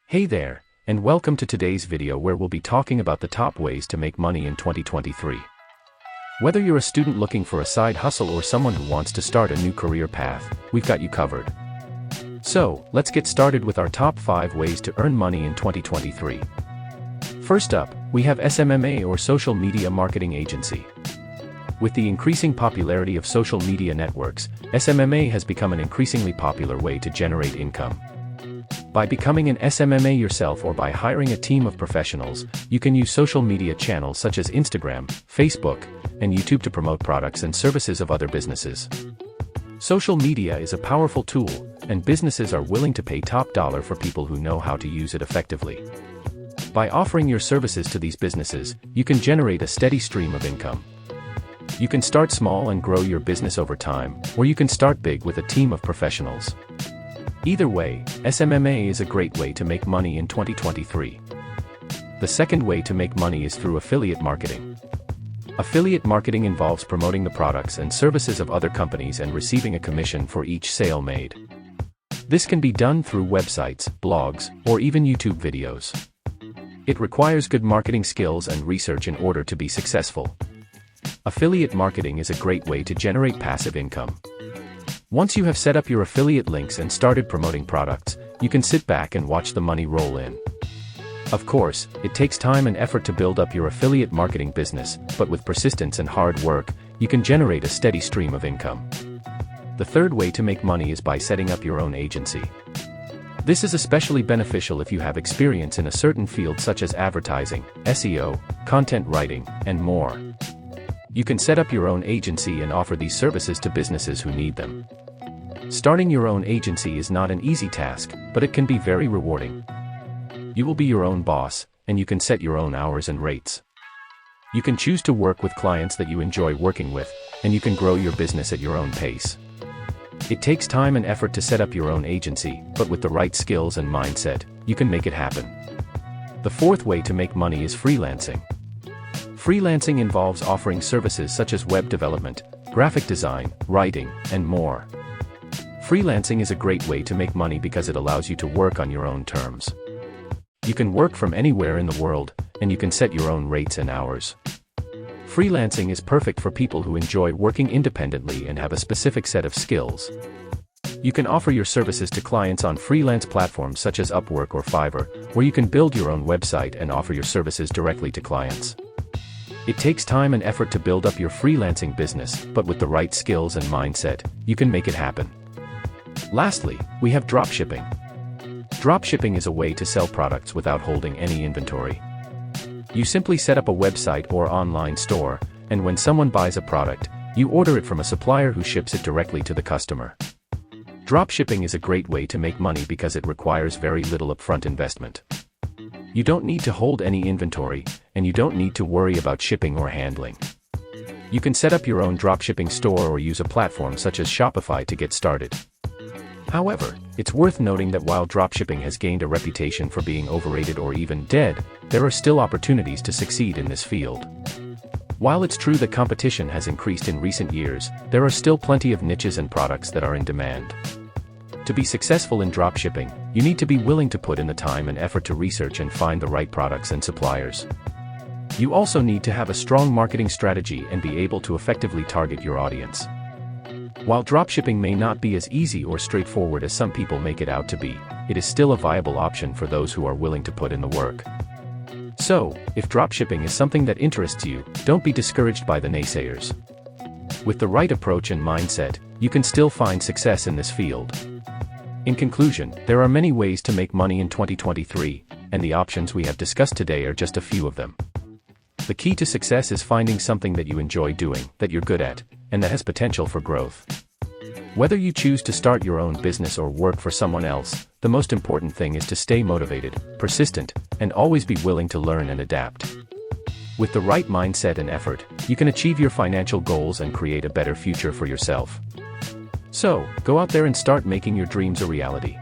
Hey there, and welcome to today's video where we'll be talking about the top ways to make money in 2023. Whether you're a student looking for a side hustle or someone who wants to start a new career path, we've got you covered. So, let's get started with our top 5 ways to earn money in 2023. First up, we have SMMA or Social Media Marketing Agency. With the increasing popularity of social media networks, SMMA has become an increasingly popular way to generate income. By becoming an SMMA yourself or by hiring a team of professionals, you can use social media channels such as Instagram, Facebook, and YouTube to promote products and services of other businesses. Social media is a powerful tool, and businesses are willing to pay top dollar for people who know how to use it effectively. By offering your services to these businesses, you can generate a steady stream of income. You can start small and grow your business over time, or you can start big with a team of professionals. Either way, SMMA is a great way to make money in 2023. The second way to make money is through affiliate marketing. Affiliate marketing involves promoting the products and services of other companies and receiving a commission for each sale made. This can be done through websites, blogs, or even YouTube videos. It requires good marketing skills and research in order to be successful. Affiliate marketing is a great way to generate passive income. Once you have set up your affiliate links and started promoting products, you can sit back and watch the money roll in. Of course, it takes time and effort to build up your affiliate marketing business, but with persistence and hard work, you can generate a steady stream of income. The third way to make money is by setting up your own agency. This is especially beneficial if you have experience in a certain field such as advertising, SEO, content writing, and more. You can set up your own agency and offer these services to businesses who need them. Starting your own agency is not an easy task, but it can be very rewarding. You will be your own boss, and you can set your own hours and rates. You can choose to work with clients that you enjoy working with, and you can grow your business at your own pace. It takes time and effort to set up your own agency, but with the right skills and mindset, you can make it happen. The fourth way to make money is freelancing. Freelancing involves offering services such as web development, graphic design, writing, and more. Freelancing is a great way to make money because it allows you to work on your own terms. You can work from anywhere in the world, and you can set your own rates and hours. Freelancing is perfect for people who enjoy working independently and have a specific set of skills. You can offer your services to clients on freelance platforms such as Upwork or Fiverr, where you can build your own website and offer your services directly to clients. It takes time and effort to build up your freelancing business, but with the right skills and mindset, you can make it happen. Lastly, we have dropshipping. Dropshipping is a way to sell products without holding any inventory. You simply set up a website or online store, and when someone buys a product, you order it from a supplier who ships it directly to the customer. Dropshipping is a great way to make money because it requires very little upfront investment. You don't need to hold any inventory, and you don't need to worry about shipping or handling. You can set up your own dropshipping store or use a platform such as Shopify to get started. However, it's worth noting that while dropshipping has gained a reputation for being overrated or even dead, there are still opportunities to succeed in this field. While it's true that competition has increased in recent years, there are still plenty of niches and products that are in demand. To be successful in dropshipping, you need to be willing to put in the time and effort to research and find the right products and suppliers. You also need to have a strong marketing strategy and be able to effectively target your audience. While dropshipping may not be as easy or straightforward as some people make it out to be, it is still a viable option for those who are willing to put in the work. So, if dropshipping is something that interests you, don't be discouraged by the naysayers. With the right approach and mindset, you can still find success in this field. In conclusion, there are many ways to make money in 2023, and the options we have discussed today are just a few of them. The key to success is finding something that you enjoy doing, that you're good at, and that has potential for growth. Whether you choose to start your own business or work for someone else, the most important thing is to stay motivated, persistent, and always be willing to learn and adapt. With the right mindset and effort, you can achieve your financial goals and create a better future for yourself. So, go out there and start making your dreams a reality.